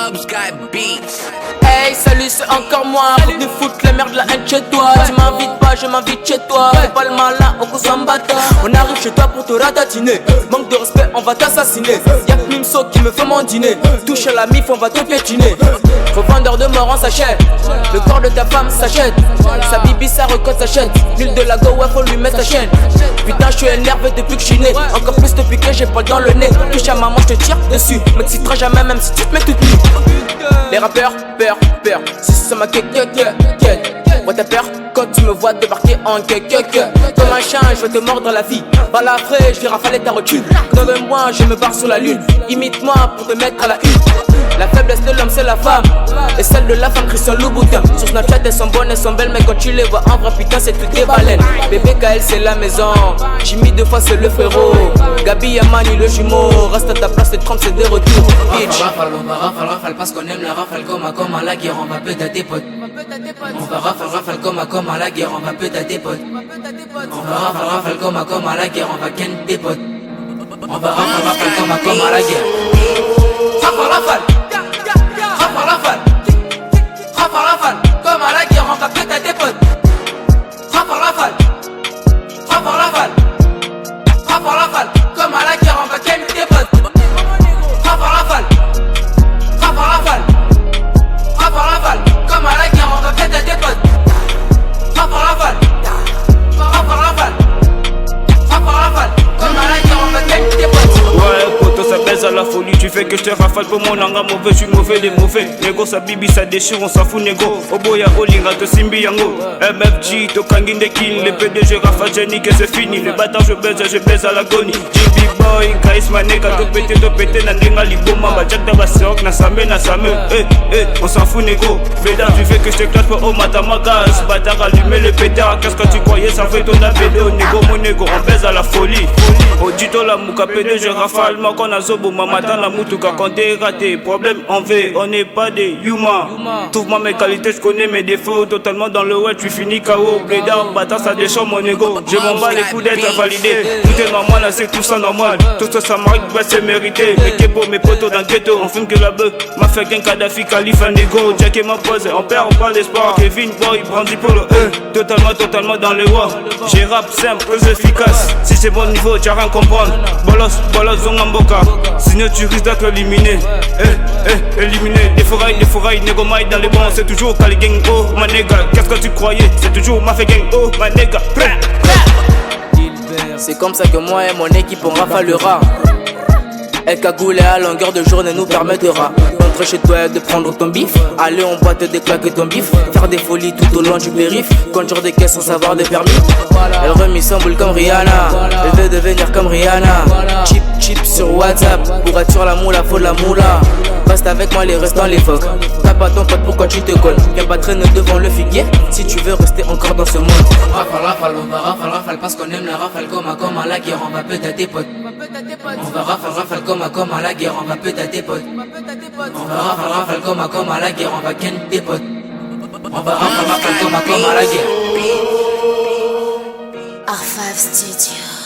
Sky Beats. Hey salut, c'est encore moi, revenu foutre la merde, la haine chez toi. Tu m'invites pas, je m'invite chez toi. Fais pas le malin, on cause un bâtard. On arrive chez toi pour te ratatiner. Manque de respect, on va t'assassiner. Y'a que Mimso qui me fait mon dîner. Touche à la mif, on va te piétiner. Revendeur de mort, on s'achète. Le corps de ta femme s'achète. Sa bibi, sa recote s'achète. L'huile de la go, ouais, faut lui mettre sa chaîne. Putain, je suis énervé depuis que je suis né. Encore plus depuis que j'ai pas dans le nez. Touche à maman, je te tire dessus. M'excitera jamais, même si tu te mets toute nue. Les rappeurs, peur. Si ça m'a ouais t'as peur quand tu me vois débarquer en comme un chien, je vais te mordre la vie. Balafré, je vais rafaler ta rotule. Donne-moi, je me barre sur la lune. Imite-moi pour te mettre à la une. La faiblesse de l'homme c'est la femme. Et celle de la femme Christian Louboutin. Sur Snapchat elles sont bonnes, elles sont belles. Mais quand tu les vois en vrai putain c'est toutes des baleines. Bébé KL c'est la maison. Jimmy deux fois c'est le frérot. Gabi Yamani le jumeau. Reste à ta place, les 30 c'est des retours. Bitch. On va rafale parce qu'on aime la rafale comme à la guerre. On va péter à tes potes. On va rafale comme à la guerre. On va péter à tes potes. On va rafale comme à la guerre. On va ken tes potes. On va rafale comme à la guerre. Rafale comme à la guerre. On va péter à tes potes. Rafale comme à la guerre. On va ken tes potes. Rafale comme à la guerre. On va péter à tes potes. Rafale comme à la guerre. On va ken tes potes. Ouais, poto, ça baise à la folie. Tu fais que je te rafale pour mon langa mauvais. Je suis mauvais des mauvais. Négo, sa bibi, ça déchire, on s'en fout, négo. Oboya, Olinga, te simbi, yango. MFG, to kangin de kin. Les PDG, rafale, Jenny, que c'est fini. Les bâtards, je baise à l'agonie. JB Boy, charisma, nega, to pété, nandenga, liboma. Bajak, d'abasok, na same. On s'en fout, négo. Bédard, tu fais que je te classe pour Omatamagas. Bâtard, allumer le pétard. Qu'est-ce que tu croyais, ça fait ton abédo. Négo, mon négo, on baise à la folie. Odito, la mouka, PDG, rafale, makon, azobo, mamata, la moutouka, quand t'es raté. Problème en V, on n'est pas des humains. Trouve-moi mes qualités, je connais mes défauts. Totalement dans le web, tu finis KO. Bédard, bâtard, ça déchante mon ego. Je m'en bats les coups d'être invalidé. Tout est normal, là c'est tout ça normal. Tout ça, ça m'arrive, bah c'est mérité. Mes képos, mes potos dans le ghetto. On fume que la beuh, m'a fait qu'un Kadhafi, Khalifa, Nego. Jack et ma pose, on perd, on parle d'espoir. Kevin Boy, brandi pour le E. Totalement dans les voies. J'ai rap simple, plus efficace. Si c'est bon niveau, tu vas rien comprendre. Bolos, zongamboka. Sinon tu risques d'être éliminé. Éliminé. Des forailles, négo maille dans les bons. C'est toujours Kali Gang, oh ma nègre. Qu'est-ce que tu croyais? C'est toujours Mafia Gang, oh ma nègre. C'est comme ça que moi et mon équipe on rafalera. Elle cagoulée à longueur de journée nous permettra d'entrer chez toi et de prendre ton bif. Aller en boîte déclaquer ton bif. Faire des folies tout au long du périph'. Conduire des caisses sans savoir des permis. Elle remet son boule comme Rihanna. Elle veut devenir comme Rihanna. Chip sur WhatsApp. Pour être sur la moula, faut de la moula. Reste avec moi, les restes dans les phoques. T'as pas ton pote, pourquoi tu te colles? Viens pas traîner devant le figuier si tu veux rester encore dans ce monde. Rafale, on va rafale parce qu'on aime la rafale comme à la guerre. On va péter à tes potes. On va rafale comme à la guerre. On va péter à tes potes. On va rafale comme à la guerre. On va ken tes potes. On va rafale comme à la guerre. R5 Studio.